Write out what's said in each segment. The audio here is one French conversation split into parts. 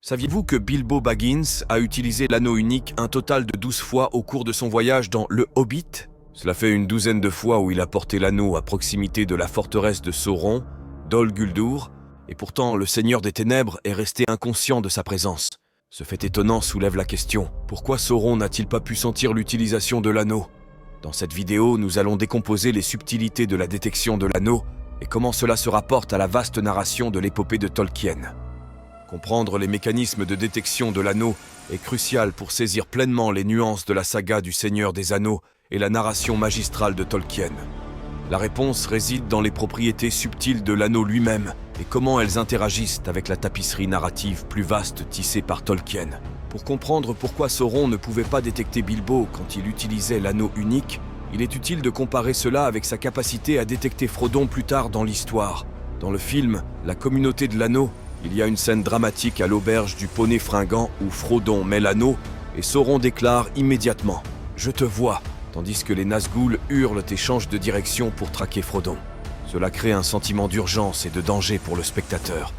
Saviez-vous que Bilbo Baggins a utilisé l'anneau unique un total de 12 fois au cours de son voyage dans Le Hobbit? Cela fait une douzaine de fois où il a porté l'anneau à proximité de la forteresse de Sauron, Dol Guldur, et pourtant le Seigneur des Ténèbres est resté inconscient de sa présence. Ce fait étonnant soulève la question, pourquoi Sauron n'a-t-il pas pu sentir l'utilisation de l'anneau? Dans cette vidéo, nous allons décomposer les subtilités de la détection de l'anneau et comment cela se rapporte à la vaste narration de l'épopée de Tolkien. Comprendre les mécanismes de détection de l'anneau est crucial pour saisir pleinement les nuances de la saga du Seigneur des Anneaux et la narration magistrale de Tolkien. La réponse réside dans les propriétés subtiles de l'anneau lui-même et comment elles interagissent avec la tapisserie narrative plus vaste tissée par Tolkien. Pour comprendre pourquoi Sauron ne pouvait pas détecter Bilbo quand il utilisait l'anneau unique, il est utile de comparer cela avec sa capacité à détecter Frodon plus tard dans l'histoire. Dans le film « La communauté de l'anneau », il y a une scène dramatique à l'auberge du Poney Fringant où Frodon met l'anneau et Sauron déclare immédiatement « Je te vois », tandis que les Nazgûl hurlent et changent de direction pour traquer Frodon. Cela crée un sentiment d'urgence et de danger pour le spectateur.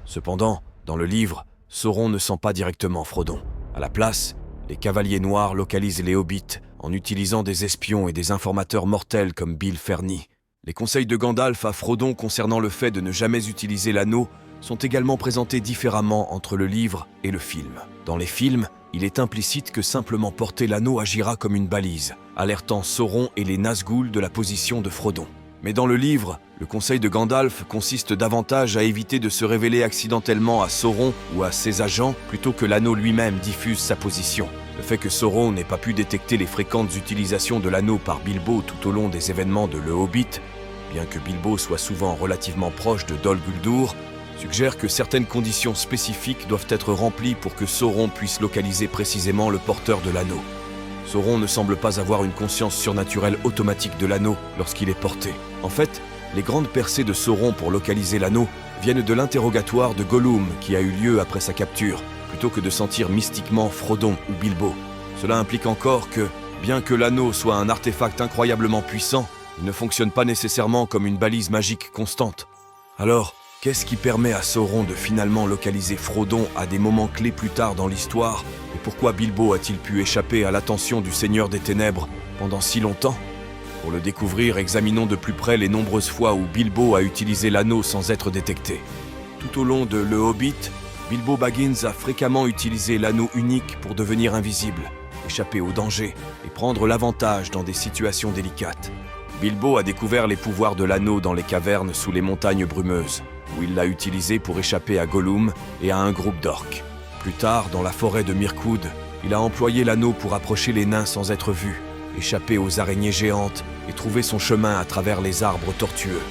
Cependant, dans le livre, Sauron ne sent pas directement Frodon. À la place, les Cavaliers Noirs localisent les Hobbits en utilisant des espions et des informateurs mortels comme Bill Ferny. Les conseils de Gandalf à Frodon concernant le fait de ne jamais utiliser l'anneau sont également présentés différemment entre le livre et le film. Dans les films, il est implicite que simplement porter l'anneau agira comme une balise, alertant Sauron et les Nazgûl de la position de Frodon. Mais dans le livre, le conseil de Gandalf consiste davantage à éviter de se révéler accidentellement à Sauron ou à ses agents plutôt que l'anneau lui-même diffuse sa position. Le fait que Sauron n'ait pas pu détecter les fréquentes utilisations de l'anneau par Bilbo tout au long des événements de Le Hobbit, bien que Bilbo soit souvent relativement proche de Dol Guldur, suggère que certaines conditions spécifiques doivent être remplies pour que Sauron puisse localiser précisément le porteur de l'anneau. Sauron ne semble pas avoir une conscience surnaturelle automatique de l'anneau lorsqu'il est porté. En fait, les grandes percées de Sauron pour localiser l'anneau viennent de l'interrogatoire de Gollum qui a eu lieu après sa capture, plutôt que de sentir mystiquement Frodon ou Bilbo. Cela implique encore que, bien que l'anneau soit un artefact incroyablement puissant, il ne fonctionne pas nécessairement comme une balise magique constante. Alors, qu'est-ce qui permet à Sauron de finalement localiser Frodon à des moments clés plus tard dans l'histoire? Et pourquoi Bilbo a-t-il pu échapper à l'attention du Seigneur des Ténèbres pendant si longtemps? Pour le découvrir, examinons de plus près les nombreuses fois où Bilbo a utilisé l'anneau sans être détecté. Tout au long de Le Hobbit, Bilbo Baggins a fréquemment utilisé l'anneau unique pour devenir invisible, échapper au danger et prendre l'avantage dans des situations délicates. Bilbo a découvert les pouvoirs de l'anneau dans les cavernes sous les montagnes brumeuses, où il l'a utilisé pour échapper à Gollum et à un groupe d'orques. Plus tard, dans la forêt de Mirkwood, il a employé l'anneau pour approcher les nains sans être vu, échapper aux araignées géantes et trouver son chemin à travers les arbres tortueux.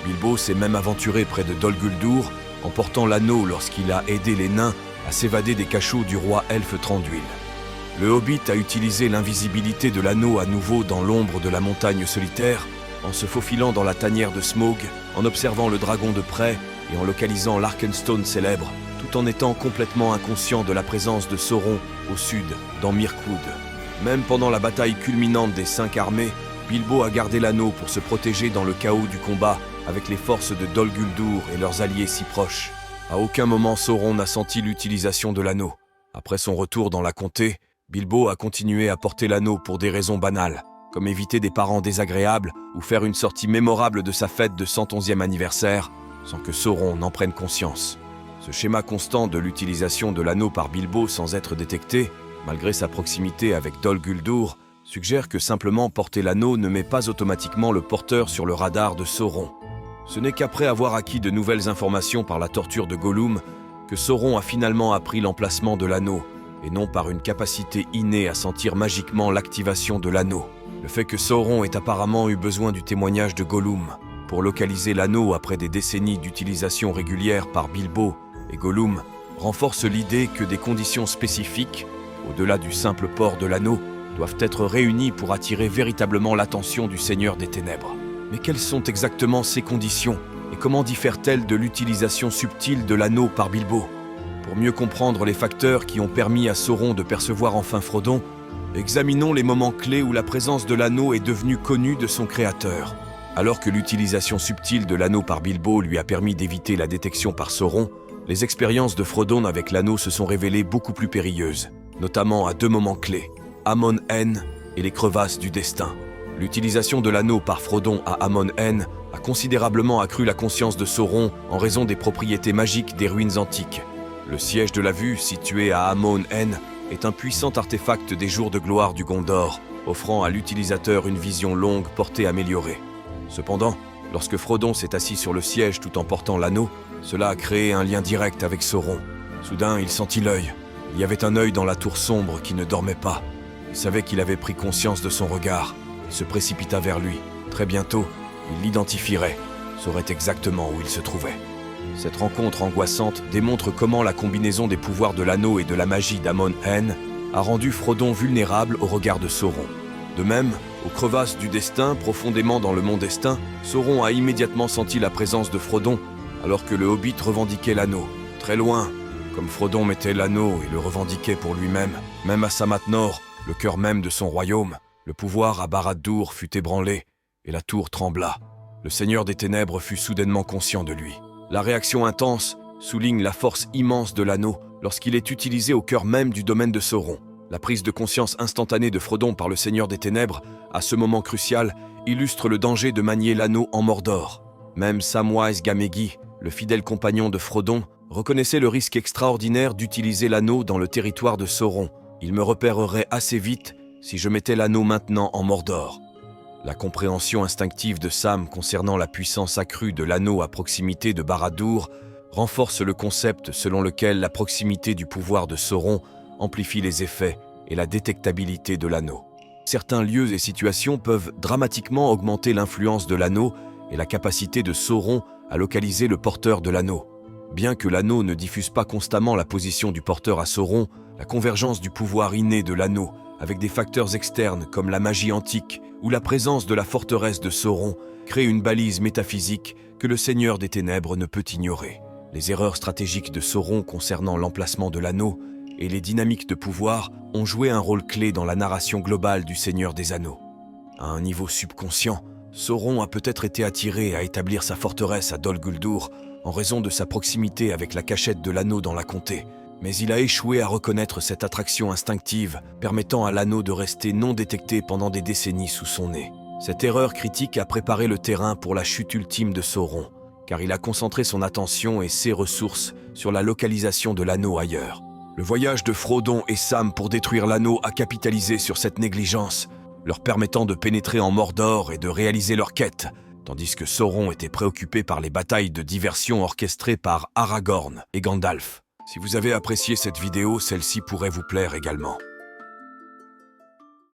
Bilbo s'est même aventuré près de Dol Guldur en portant l'anneau lorsqu'il a aidé les nains à s'évader des cachots du roi elfe Thranduil. Le Hobbit a utilisé l'invisibilité de l'anneau à nouveau dans l'ombre de la montagne solitaire, en se faufilant dans la tanière de Smaug, en observant le dragon de près et en localisant l'Arkenstone célèbre, tout en étant complètement inconscient de la présence de Sauron au sud, dans Mirkwood. Même pendant la bataille culminante des 5 armées, Bilbo a gardé l'anneau pour se protéger dans le chaos du combat avec les forces de Dol Guldur et leurs alliés si proches. À aucun moment Sauron n'a senti l'utilisation de l'anneau. Après son retour dans la comté, Bilbo a continué à porter l'anneau pour des raisons banales, comme éviter des parents désagréables ou faire une sortie mémorable de sa fête de 111e anniversaire, sans que Sauron n'en prenne conscience. Ce schéma constant de l'utilisation de l'anneau par Bilbo sans être détecté, malgré sa proximité avec Dol Guldur, suggère que simplement porter l'anneau ne met pas automatiquement le porteur sur le radar de Sauron. Ce n'est qu'après avoir acquis de nouvelles informations par la torture de Gollum que Sauron a finalement appris l'emplacement de l'anneau, et non par une capacité innée à sentir magiquement l'activation de l'anneau. Le fait que Sauron ait apparemment eu besoin du témoignage de Gollum pour localiser l'anneau après des décennies d'utilisation régulière par Bilbo et Gollum renforce l'idée que des conditions spécifiques, au-delà du simple port de l'anneau, doivent être réunies pour attirer véritablement l'attention du Seigneur des Ténèbres. Mais quelles sont exactement ces conditions et comment diffèrent-elles de l'utilisation subtile de l'anneau par Bilbo? Pour mieux comprendre les facteurs qui ont permis à Sauron de percevoir enfin Frodon, examinons les moments clés où la présence de l'anneau est devenue connue de son créateur. Alors que l'utilisation subtile de l'anneau par Bilbo lui a permis d'éviter la détection par Sauron, les expériences de Frodon avec l'anneau se sont révélées beaucoup plus périlleuses, notamment à deux moments clés, Amon-Hen et les crevasses du destin. L'utilisation de l'anneau par Frodon à Amon-Hen a considérablement accru la conscience de Sauron en raison des propriétés magiques des ruines antiques. Le siège de la vue, situé à Amon-Hen, est un puissant artefact des jours de gloire du Gondor, offrant à l'utilisateur une vision longue portée améliorée. Cependant, lorsque Frodon s'est assis sur le siège tout en portant l'anneau, cela a créé un lien direct avec Sauron. Soudain, il sentit l'œil. Il y avait un œil dans la tour sombre qui ne dormait pas. Il savait qu'il avait pris conscience de son regard. Il se précipita vers lui. Très bientôt, il l'identifierait, saurait exactement où il se trouvait. Cette rencontre angoissante démontre comment la combinaison des pouvoirs de l'anneau et de la magie d'Amon-Hen a rendu Frodon vulnérable au regard de Sauron. De même, aux crevasses du destin, profondément dans le mont Destin, Sauron a immédiatement senti la présence de Frodon, alors que le Hobbit revendiquait l'anneau. Très loin, comme Frodon mettait l'anneau et le revendiquait pour lui-même, même à Samath-Nor, le cœur même de son royaume, le pouvoir à Barad-dûr fut ébranlé, et la tour trembla. Le Seigneur des Ténèbres fut soudainement conscient de lui. La réaction intense souligne la force immense de l'anneau lorsqu'il est utilisé au cœur même du domaine de Sauron. La prise de conscience instantanée de Frodon par le Seigneur des Ténèbres, à ce moment crucial, illustre le danger de manier l'anneau en Mordor. Même Samwise Gamgee, le fidèle compagnon de Frodon, reconnaissait le risque extraordinaire d'utiliser l'anneau dans le territoire de Sauron. Il me repérerait assez vite si je mettais l'anneau maintenant en Mordor. La compréhension instinctive de Sam concernant la puissance accrue de l'anneau à proximité de Barad-dûr renforce le concept selon lequel la proximité du pouvoir de Sauron amplifie les effets et la détectabilité de l'anneau. Certains lieux et situations peuvent dramatiquement augmenter l'influence de l'anneau et la capacité de Sauron à localiser le porteur de l'anneau. Bien que l'anneau ne diffuse pas constamment la position du porteur à Sauron, la convergence du pouvoir inné de l'anneau avec des facteurs externes comme la magie antique ou la présence de la forteresse de Sauron crée une balise métaphysique que le Seigneur des Ténèbres ne peut ignorer. Les erreurs stratégiques de Sauron concernant l'emplacement de l'anneau et les dynamiques de pouvoir ont joué un rôle clé dans la narration globale du Seigneur des Anneaux. À un niveau subconscient, Sauron a peut-être été attiré à établir sa forteresse à Dol Guldur en raison de sa proximité avec la cachette de l'anneau dans la comté, mais il a échoué à reconnaître cette attraction instinctive permettant à l'anneau de rester non détecté pendant des décennies sous son nez. Cette erreur critique a préparé le terrain pour la chute ultime de Sauron, car il a concentré son attention et ses ressources sur la localisation de l'anneau ailleurs. Le voyage de Frodon et Sam pour détruire l'anneau a capitalisé sur cette négligence, leur permettant de pénétrer en Mordor et de réaliser leur quête, tandis que Sauron était préoccupé par les batailles de diversion orchestrées par Aragorn et Gandalf. Si vous avez apprécié cette vidéo, celle-ci pourrait vous plaire également.